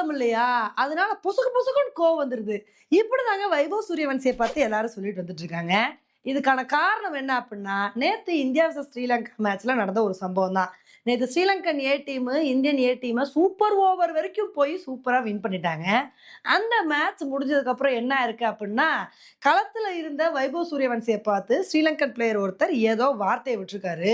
ஆடணும் இல்லையா? அதனால பொசுக்கு பொசுக்குன்னு கோவம் வந்துருது. இப்படிதாங்க வைபவ் சூரியவன்சிய பார்த்து எல்லாரும் சொல்லிட்டு வந்துட்டு இருக்காங்க. இதுக்கான காரணம் என்ன அப்டின்னா, நேத்து இந்தியா வெர்சஸ் ஸ்ரீலங்கா மேட்ச்ல நடந்த ஒரு சம்பவம் தான். நேத்து Sri Lankan A team, Indian A team super over வரைக்கும் போய் சூப்பரா வின் பண்ணிட்டாங்க. அந்த மேட்ச் முடிஞ்சதுக்கப்புறம் என்ன ஆயிருக்கு அப்டின்னா, களத்துல இருந்த வைபவ் சூரியவன்சிய பார்த்து ஸ்ரீலங்கன் பிளேயர் ஒருத்தர் ஏதோ வார்த்தைய விட்டுருக்காரு.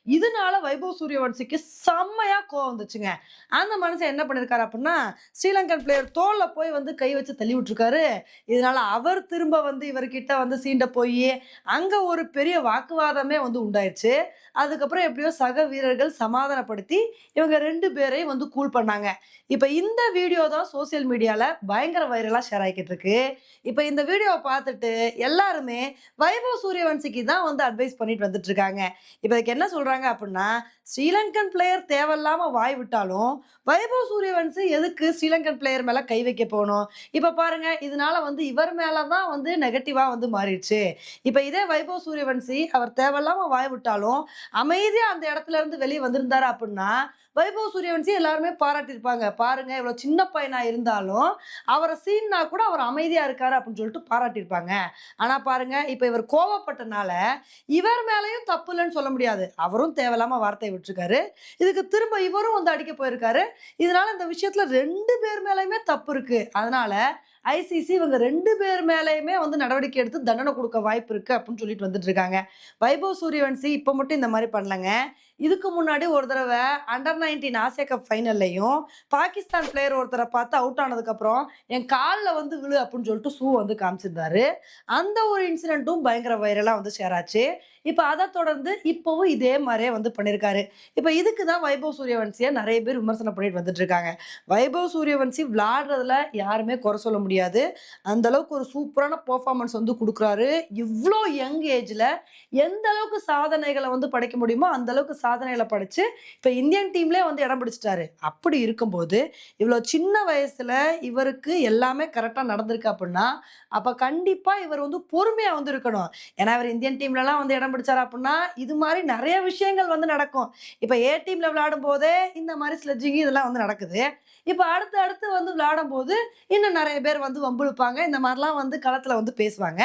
இதனால வைபவ் சூரியவன்சிக்கு செம்மையா கோவம் வந்துச்சுங்க. அந்த மனுஷன் என்ன பண்ணியிருக்காரு அப்டின்னா, ஸ்ரீலங்கன் பிளேயர் தோள்ல போய் வந்து கை வச்சு தள்ளி விட்டுருக்காரு. இதனால அவர் திரும்ப வந்து இவர்கிட்ட வந்து சீண்ட போயி, அங்க ஒரு பெரிய வாக்குவாதமே வந்து உண்டாயிருச்சு. அதுக்கப்புறம் எப்படியோ சக வீரர்கள் சமாதானப்படுத்தி, இவங்க 2 பேரையும் வந்து கூல் பண்ணாங்க. இப்ப இந்த வீடியோ தான் சோசியல் மீடியால பயங்கர வைரலா ஷேர் ஆயிக்கிட்டு இருக்கு. இப்ப இந்த வீடியோவ பார்த்துட்டு எல்லாருமே வைபவ் சூரியவன்சிக்கு தான் வந்து அட்வைஸ் பண்ணிட்டு வந்துட்டு இருக்காங்க. இப்ப இதுக்கு என்ன சொல்றாங்க அப்டின்னா, ஸ்ரீலங்கன் பிளேயர் தேவையில்லாம வாய் விட்டாலும், வைபவ் சூரியவன்சி எதுக்கு ஸ்ரீலங்கன் பிளேயர் மேல கை வைக்க போணும்? இப்ப பாருங்க, இதனால வந்து இவர் மேல தான் வந்து நெகட்டிவா வந்து மாறிடுச்சு. இப்ப இதே வைபவ் சூரியவன்சி அவர் தேவையில்லாம வாய் விட்டாலும், அமைதியா அந்த இடத்துல இருந்து வெளிய வந்திருந்தாரு அப்டின்னா, வைபவ் சூரியவன்சி எல்லாருமே பாராட்டியிருப்பாங்க. பாருங்க இவ்வளவு சின்ன பையனா இருந்தாலும், அவர சீண்டுனா கூட அவர் அமைதியா இருக்காரு அப்டின்னு சொல்லிட்டு பாராட்டியிருப்பாங்க. ஆனா பாருங்க, இப்ப இவர் கோவப்பட்டனால, இவர் மேலயும் தப்பு இல்லன்னு சொல்ல முடியாது. அவரும் தேவையில்லாம வார்த்தைய விட்டுருக்காரு. இதுக்கு திரும்ப இவரும் வந்து அடிக்க போயிருக்காரு. இதனால இந்த விஷயத்துல 2 பேர் மேலயுமே தப்பு இருக்கு. அதனால ஐசிசி இவங்க 2 பேர் மேலயுமே வந்து நடவடிக்கை எடுத்து தண்டனை குடுக்க வாய்ப்பு இருக்கு அப்படின்னு சொல்லிட்டு வந்துட்டு இருக்காங்க. வைபவ் சூரியவன்சி இப்ப மட்டும் இந்த மாரி பண்ணலங்க. இதுக்கு முன்னாடி ஒரு தடவ அண்டர் 19 ஆசியா கப் ஃபைனல்லயும் பாகிஸ்தான் பிளேயர் ஒருத்தர பார்த்து அவுட் ஆனதுக்கு அப்புறம், "என் கால்ல வந்து விழு" அப்படின்னு சொல்லிட்டு ஷூ வந்து காமிச்சிருந்தாரு. அந்த ஒரு இன்சிடென்ட்டும் பயங்கர வைரலா வந்து ஷேர் ஆச்சு. இப்ப அத தொடர்ந்து இப்பவும் இதே மாரியே வந்து பண்ணியிருக்காரு. இப்ப இதுக்கு தான் வைபவ் சூரியவன்சிய நெறைய பேர் விமர்சனம் பண்ணிட்டு வந்துட்டு இருக்காங்க. வைபவ் சூரியவன்சி விளையாடுறதுல யாருமே குறை சொல்ல முடியாது. அந்த அளவுக்கு ஒரு சூப்பரான பெர்ஃபார்மன்ஸ் வந்து குடுக்குறாரு. இவ்ளோ யங் ஏஜ்ல எந்த அளவுக்கு சாதனைகள வந்து படைக்க முடியுமோ, அந்த அளவுக்கு சாதனைகள படைச்சு, இப்ப இந்தியன் டீம்லயே வந்து இடம் பிடிச்சுட்டாரு. அப்படி இருக்கும்போது, இவ்ளோ சின்ன வயசுல இவருக்கு எல்லாமே கரெக்ட்டா நடந்திருக்கு அப்டின்னா, அப்ப கண்டிப்பா இவர் வந்து பொறுமையா வந்து இருக்கணும். ஏன்னா, இவர் இந்தியன் டீம்லலாம் வந்து இடம் பிடிச்சாரு அப்டின்னா, இது மாரி நெறைய விஷயங்கள் வந்து நடக்கும். இப்ப ஏ டீம்ல விளையாடும்போதே இந்த மாரி ஸ்லெட்ஜிங் இதெல்லாம் வந்து நடக்குது. இப்ப அடுத்து அடுத்து வந்து விளையாடும்போது, இன்னும் நெறைய பேர் வந்து வம்பிழுப்பாங்க. இந்த மாரிலாம் வந்து களத்துல வந்து பேசுவாங்க.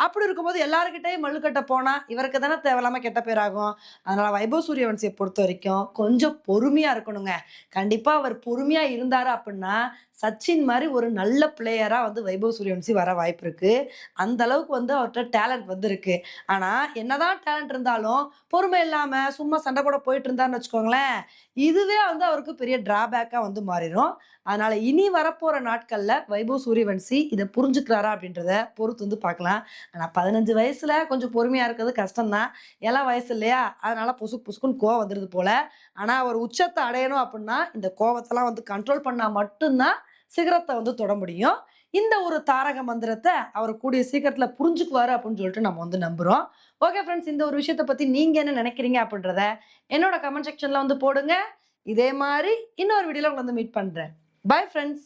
அப்படி இருக்கும்போது எல்லார்கிட்டயும் மல்லுக்கட்ட போனா, இவருக்கு தானே தேவையில்லாம கெட்ட பேர் ஆகும். அதனால வைபவ் சூரியவன்சிய பொறுத்தவரைக்கும் கொஞ்சம் பொறுமையா இருக்கணுங்க. கண்டிப்பா அவர் பொறுமையா இருந்தாரு அப்டின்னா, சச்சின் மாரி ஒரு நல்ல பிளேயரா வந்து வைபவ் சூரியவன்சி வர வாய்ப்பு இருக்கு. அந்த அளவுக்கு வந்து அவர்ட்ட டேலண்ட் வந்து இருக்கு. ஆனா, என்னதான் டேலண்ட் இருந்தாலும், பொறுமை இல்லாம சும்மா சண்டை போட போயிட்டு இருந்தாருன்னு வச்சுக்கோங்களேன், இதுவே வந்து அவருக்கு பெரிய டிராபேக்கா வந்து மாறிரும். அதனால இனி வரப்போற நாட்கள்ல வைபவ் சூரியவன்சி இத புரிஞ்சுக்கிறாரா அப்படின்றத பொறுத்து வந்து பார்க்கலாம். ஆனா 15 வயசுல கொஞ்சம் பொறுமையா இருக்கிறது கஷ்டம் தான். இளம் வயசு இல்லையா? அதனால பொசுக்கு பொசுக்குன்னு கோவம் வந்துருது போல. ஆனா அவர் உச்சத்த அடையணும் அப்படின்னா, இந்த கோவத்தலாம் வந்து கண்ட்ரோல் பண்ணா மட்டும் தான் சிகரத்த வந்து தொட முடியும். இந்த ஒரு தாரக மந்திரத்த அவர் கூடிய சீக்கிரத்துல புரிஞ்சுக்குவாரு அப்படின்னு சொல்லிட்டு நம்ம வந்து நம்புறோம். ஓகே ஃபிரெண்ட்ஸ், இந்த ஒரு விஷயத்த பத்தி நீங்க என்ன நினைக்கிறீங்க அப்படின்றத என்னோட கமெண்ட் செக்ஷன்ல வந்து போடுங்க. இதே மாரி இன்னொரு வீடியோல உங்கள வந்து மீட் பண்றேன். Bye friends.